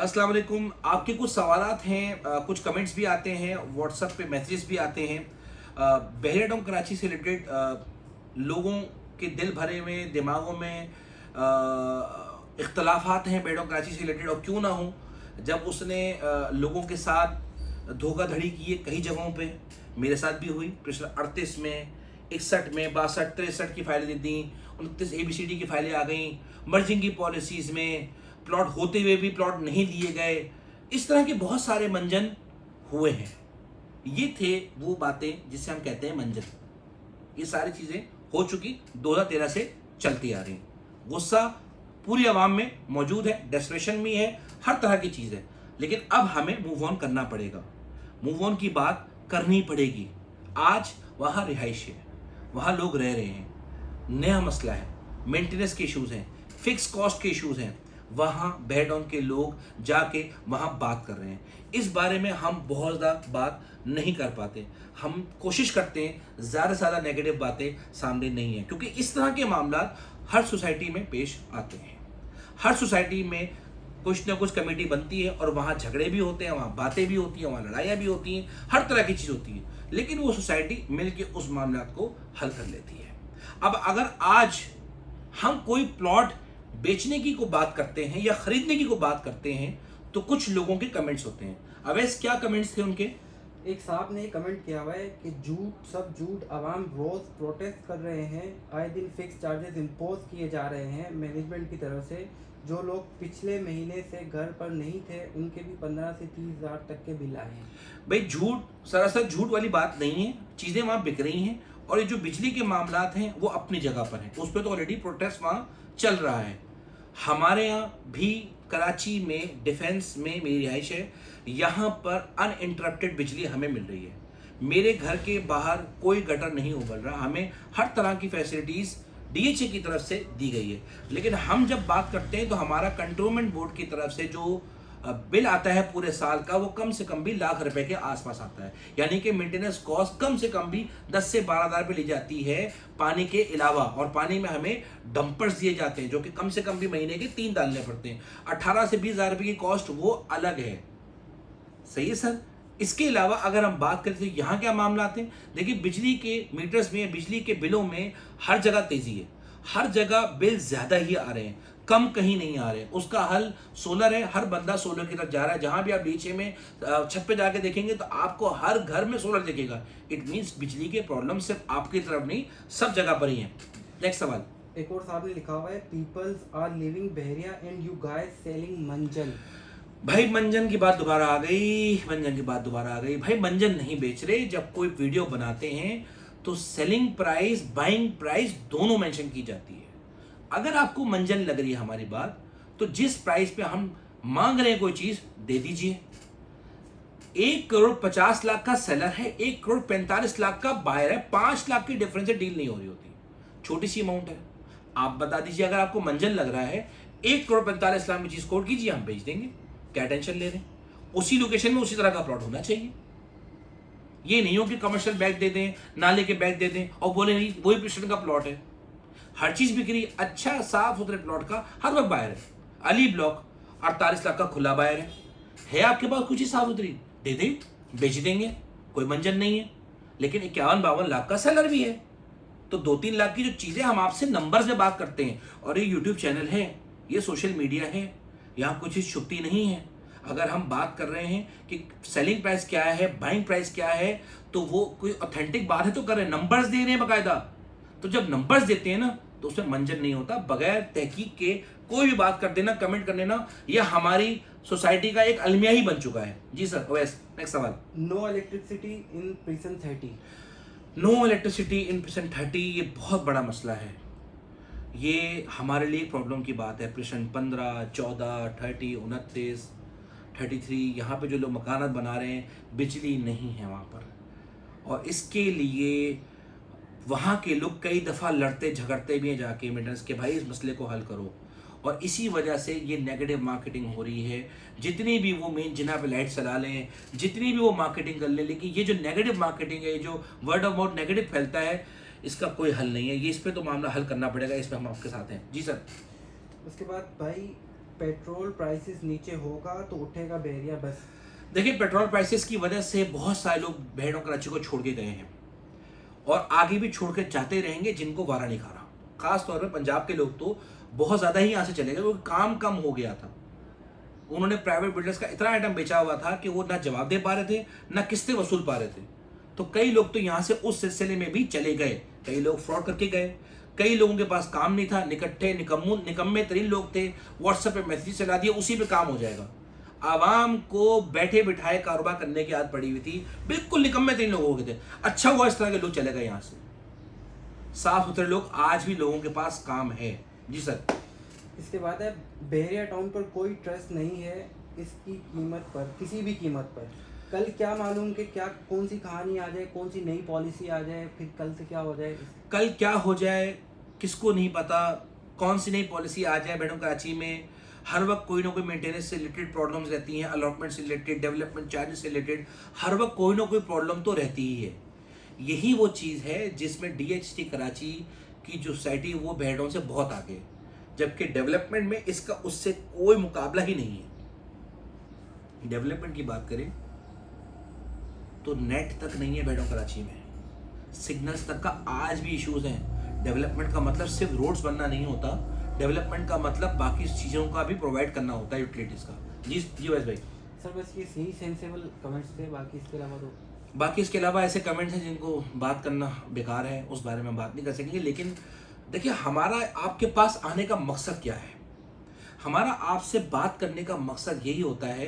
अस्सलाम वालेकुम। आपके कुछ सवालात हैं, कुछ कमेंट्स भी आते हैं, व्हाट्सएप पे मैसेजेस भी आते हैं। बहरिया टाउन कराची से रिलेटेड लोगों के दिल भरे हुए दिमागों में इख्तलाफात हैं बहरिया टाउन कराची से रिलेटेड, और क्यों ना हो। जब उसने लोगों के साथ धोखाधड़ी की है कई जगहों पे, मेरे साथ भी हुई। पिछले 38 में, 61 में, 62, 63 की फाइलें दे दी, 29 ABCD की फाइलें आ गई, मर्जिंग की पॉलिसीज़ में प्लॉट होते हुए भी प्लॉट नहीं दिए गए। इस तरह के बहुत सारे मंजन हुए हैं। ये थे वो बातें जिसे हम कहते हैं मंजन। ये सारी चीज़ें हो चुकी, 2013 से चलती आ रही। गुस्सा पूरी आवाम में मौजूद है, डेस्परेशन भी है, हर तरह की चीज़ है। लेकिन अब हमें मूव ऑन करना पड़ेगा, मूव ऑन की बात करनी पड़ेगी। आज वहाँ रिहाइश है, वहाँ लोग रह रहे हैं, नया मसला है, मेंटेनेंस के इश्यूज़ हैं, फिक्स कॉस्ट के इश्यूज़ हैं। वहाँ बेड के लोग जाके वहाँ बात कर रहे हैं। इस बारे में हम बहुत ज़्यादा बात नहीं कर पाते। हम कोशिश करते हैं ज़्यादा से ज़्यादा नेगेटिव बातें सामने नहीं हैं, क्योंकि इस तरह के मामला हर सोसाइटी में पेश आते हैं। हर सोसाइटी में कुछ ना कुछ कमेटी बनती है और वहाँ झगड़े भी होते हैं, वहाँ बातें भी होती हैं, वहाँ लड़ाइयाँ भी होती हैं, हर तरह की चीज़ होती है। लेकिन वो सोसाइटी मिलकर उस मामला को हल कर लेती है। अब अगर आज हम कोई प्लॉट बेचने की को बात करते हैं या खरीदने की को बात करते हैं, तो कुछ लोगों के कमेंट्स होते हैं। अवैस, क्या कमेंट्स थे उनके? एक साहब ने कमेंट किया हुआ है कि सब झूठ, आवाम रोज प्रोटेस्ट कर रहे हैं, आए दिन फिक्स चार्जेस इंपोज किए जा रहे हैं मैनेजमेंट की तरफ से। जो लोग पिछले महीने से घर पर नहीं थे उनके भी 15 से 30 हज़ार तक के बिल आए हैं। भाई झूठ, सरासर झूठ वाली बात नहीं है। चीज़ें वहाँ बिक रही हैं, और ये जो बिजली के मामलात हैं वो अपनी जगह पर हैं। उस पर तो ऑलरेडी प्रोटेस्ट वहाँ चल रहा है। हमारे यहाँ भी कराची में डिफेंस में मेरी रिहाइश है, यहाँ पर अनइंटरप्टेड बिजली हमें मिल रही है। मेरे घर के बाहर कोई गटर नहीं उबल रहा, हमें हर तरह की फैसिलिटीज़ DHA की तरफ से दी गई है। लेकिन हम जब बात करते हैं तो हमारा कंट्रोलमेंट बोर्ड की तरफ से जो बिल आता है पूरे साल का, वो कम से कम भी लाख रुपए के आसपास आता है। यानी कि मेंटेनेंस कॉस्ट कम से कम भी 10 से 12 हज़ार रुपये ली जाती है पानी के अलावा। और पानी में हमें डंपर्स दिए जाते हैं जो कि कम से कम भी महीने के 3 डालने पड़ते हैं। 18 से 20 हज़ार रुपये की कॉस्ट वो अलग है। सही है सर। इसके अलावा अगर हम बात करें तो यहाँ क्या मामला आते हैं, देखिए बिजली के मीटर्स में, बिजली के बिलों में हर जगह तेजी है, हर जगह बिल ज़्यादा ही आ रहे हैं, कम कहीं नहीं आ रहे हैं। उसका हल सोलर है, हर बंदा सोलर की तरफ जा रहा है। जहाँ भी आप नीचे में छत पे जाके देखेंगे तो आपको हर घर में सोलर दिखेगा। इट मीन्स बिजली के प्रॉब्लम सिर्फ आपकी तरफ नहीं, सब जगह पर ही है। नेक्स्ट सवाल। एक और साहब ने लिखा हुआ है, पीपल्स आर लिविंग बहरिया एंड यू गाइस सेलिंग मंजन। भाई मंजन की बात दोबारा आ गई, मंजन की बात दोबारा आ गई। भाई मंजन नहीं बेच रहे। जब कोई वीडियो बनाते हैं तो सेलिंग प्राइस, बाइंग प्राइस दोनों मेंशन की जाती है। अगर आपको मंजन लग रही है हमारी बात, तो जिस प्राइस पे हम मांग रहे हैं कोई चीज, दे दीजिए। 1,50,00,000 का सेलर है, 1,45,00,000 का बायर है, 5 लाख की डिफरेंस से डील नहीं हो रही होती। छोटी सी अमाउंट है। आप बता दीजिए, अगर आपको मंजन लग रहा है, 1,45,00,000 में चीज कोट कीजिए, हम बेच देंगे। क्या टेंशन ले रहे हैं? उसी लोकेशन में उसी तरह का प्लॉट होना चाहिए। ये नहीं हो कि कमर्शियल बैग दे दें, नाले के बैग दे दें और बोले नहीं वही प्रेसिडेंट का प्लॉट है। हर चीज बिक रही है। अच्छा साफ सुथरे प्लॉट का हर वक्त बायर है। अली ब्लॉक 48 लाख का खुला बायर है आपके पास कुछ ही साफ सुथरी, दे दें, बेच देंगे, कोई मंजन नहीं है। लेकिन 51-52 लाख का सेलर भी है। तो 2-3 लाख की जो चीजें हम आपसे नंबर से बात करते हैं, और ये यूट्यूब चैनल है, ये सोशल मीडिया है, यहाँ कुछ चीज छुपती नहीं है। अगर हम बात कर रहे हैं कि सेलिंग प्राइस क्या है, बाइंग प्राइस क्या है, तो वो कोई ऑथेंटिक बात है तो कर रहे हैं, नंबर्स दे रहे हैं बाकायदा। तो जब नंबर्स देते हैं ना, तो उसमें मंजन नहीं होता। बगैर तहकीक के कोई भी बात कर देना, कमेंट कर देना, यह हमारी सोसाइटी का एक अलमिया ही बन चुका है। जी सर। ओवैस, नेक्स्ट सवाल। No electricity in prison 30। No electricity in prison 30, ये बहुत बड़ा मसला है। ये हमारे लिए प्रॉब्लम की बात है। प्रिजन 15, 14, 30, 29, 33, यहाँ पे जो लोग मकानात बना रहे हैं, बिजली नहीं है वहाँ पर। और इसके लिए वहाँ के लोग कई दफ़ा लड़ते झगड़ते भी हैं जाके मेंटेनेंस के, भाई इस मसले को हल करो। और इसी वजह से ये नेगेटिव मार्केटिंग हो रही है। जितनी भी वो मेन जिना पे लाइट चला लें, जितनी भी वो मार्केटिंग कर लें, लेकिन ये जो नेगेटिव मार्केटिंग है, जो वर्ड ऑफ माउथ नेगेटिव फैलता है, इसका कोई हल नहीं है। ये इस पे तो मामला हल करना पड़ेगा। इस पे हम आपके साथ हैं। जी सर। उसके बाद भाई पेट्रोल प्राइसेस नीचे होगा तो उठेगा बहरिया बस। देखिए, पेट्रोल प्राइसेस की वजह से बहुत सारे लोग बहनों कराची को छोड़ के गए हैं और आगे भी छोड़ के जाते रहेंगे जिनको वारा नहीं खा रहा। खास तौर पे पंजाब के लोग तो बहुत ज़्यादा ही यहाँ से चले गए क्योंकि काम कम हो गया था। उन्होंने प्राइवेट बिल्डर्स का इतना आइटम बेचा हुआ था कि वो ना जवाब दे पा रहे थे, ना किस्तें वसूल पा रहे थे। तो कई लोग तो यहाँ से उस सिलसिले में भी चले गए। कई लोग फ्रॉड करके गए, कई लोगों के पास काम नहीं था, निकम्मे तरीन लोग थे, व्हाट्सएप पे मैसेज चला दिए, उसी पे काम हो जाएगा। आवाम को बैठे बिठाए कारोबार करने की आदत पड़ी हुई थी, बिल्कुल निकम्मे तरीन लोग हो गए थे। अच्छा हुआ इस तरह के लोग चले गए यहाँ से। साफ सुथरे लोग, आज भी लोगों के पास काम है। जी सर। इसके बाद है बहरिया टाउन पर कोई ट्रस्ट नहीं है इसकी कीमत पर, किसी भी कीमत पर। कल क्या मालूम कि क्या कौन सी कहानी आ जाए, कौन सी नई पॉलिसी आ जाए, फिर कल से क्या हो जाए। कल क्या हो जाए किसको नहीं पता, कौन सी नई पॉलिसी आ जाए। मैडम कराची में हर वक्त कोई ना कोई मेंटेनेंस से रिलेटेड प्रॉब्लम्स रहती हैं, अलॉटमेंट से रिलेटेड, डेवलपमेंट चार्जेस से रिलेटेड, हर वक्त कोई ना कोई प्रॉब्लम तो रहती ही है। यही वो चीज़ है जिसमें DHT कराची की जो सोसाइटी वो बहनों से बहुत आगे है, जबकि डेवलपमेंट में इसका उससे कोई मुकाबला ही नहीं है। डेवलपमेंट की बात करें तो नेट तक नहीं है बहनों कराची में, सिग्नल्स तक का आज भी इश्यूज हैं। डेवलपमेंट का मतलब सिर्फ रोड्स बनना नहीं होता, डेवलपमेंट का मतलब बाकी चीज़ों का भी प्रोवाइड करना होता है, यूटिलिटीज़ का। जी वैस भाई। सर बस ये सही सेंसेबल कमेंट्स थे, बाकी इसके अलावा ऐसे कमेंट्स हैं जिनको बात करना बेकार है, उस बारे में बात नहीं कर सकेंगे। लेकिन देखिए, हमारा आपके पास आने का मकसद क्या है? हमारा आपसे बात करने का मकसद यही होता है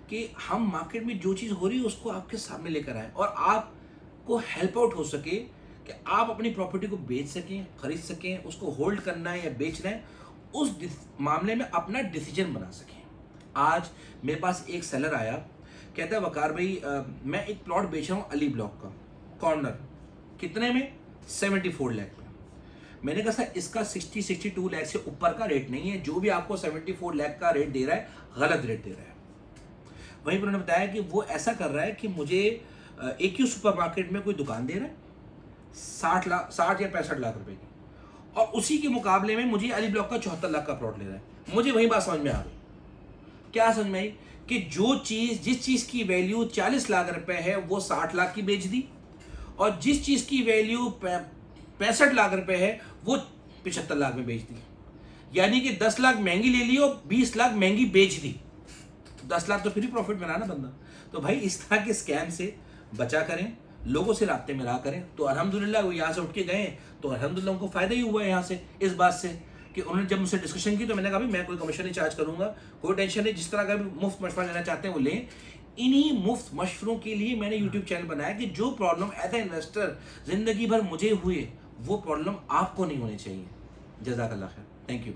कि हम मार्केट में जो चीज़ हो रही है उसको आपके सामने लेकर आएँ और आपको हेल्प आउट हो सके कि आप अपनी प्रॉपर्टी को बेच सकें, खरीद सकें, उसको होल्ड करना है या बेचना है, उस मामले में अपना डिसीजन बना सकें। आज मेरे पास एक सेलर आया, कहता है वकार भाई मैं एक प्लॉट बेच रहा हूँ अली ब्लॉक का, कॉर्नर, कितने में? 74 लाख में। मैंने कहा सर इसका 62 लाख से ऊपर का रेट नहीं है, जो भी आपको 74 लाख का रेट दे रहा है गलत रेट दे रहा है। वहीं पर उन्होंने बताया कि वो ऐसा कर रहा है कि मुझे AQ सुपर मार्केट में कोई दुकान दे रहा है 60 या 65 लाख रुपए की, और उसी के मुकाबले में मुझे अली ब्लॉक का 74 लाख का प्लॉट ले रहा है। मुझे वही बात समझ में आ गई। क्या समझ में आई? कि जिस चीज़ की वैल्यू 40 लाख रुपए है वो 60 लाख की बेच दी, और जिस चीज़ की वैल्यू 65 लाख रुपए है वो 75 लाख में बेच दी। यानी कि 10 लाख महंगी ले ली और 20 लाख महंगी बेच दी। 10 लाख तो फिर भी प्रॉफिट बनाना बंदा। तो भाई इस तरह के स्कैम से बचा करें, लोगों से राब्ते में रहा करें। तो अल्हम्दुलिल्लाह वो यहाँ से उठ के गए तो अल्हम्दुलिल्लाह उनको फ़ायदा ही हुआ है यहाँ से, इस बात से कि उन्होंने जब मुझसे डिस्कशन की तो मैंने कहा भाई मैं कोई कमीशन नहीं चार्ज करूँगा, कोई टेंशन नहीं, जिस तरह का भी मुफ्त मशवरा लेना चाहते हैं वो लें। इन्हीं मुफ्त मशवरों के लिए मैंने यूट्यूब चैनल बनाया कि जो प्रॉब्लम एज ए इन्वेस्टर ज़िंदगी भर मुझे हुए वो प्रॉब्लम आपको नहीं होनी चाहिए। जज़ाकल्लाह खैर, थैंक यू।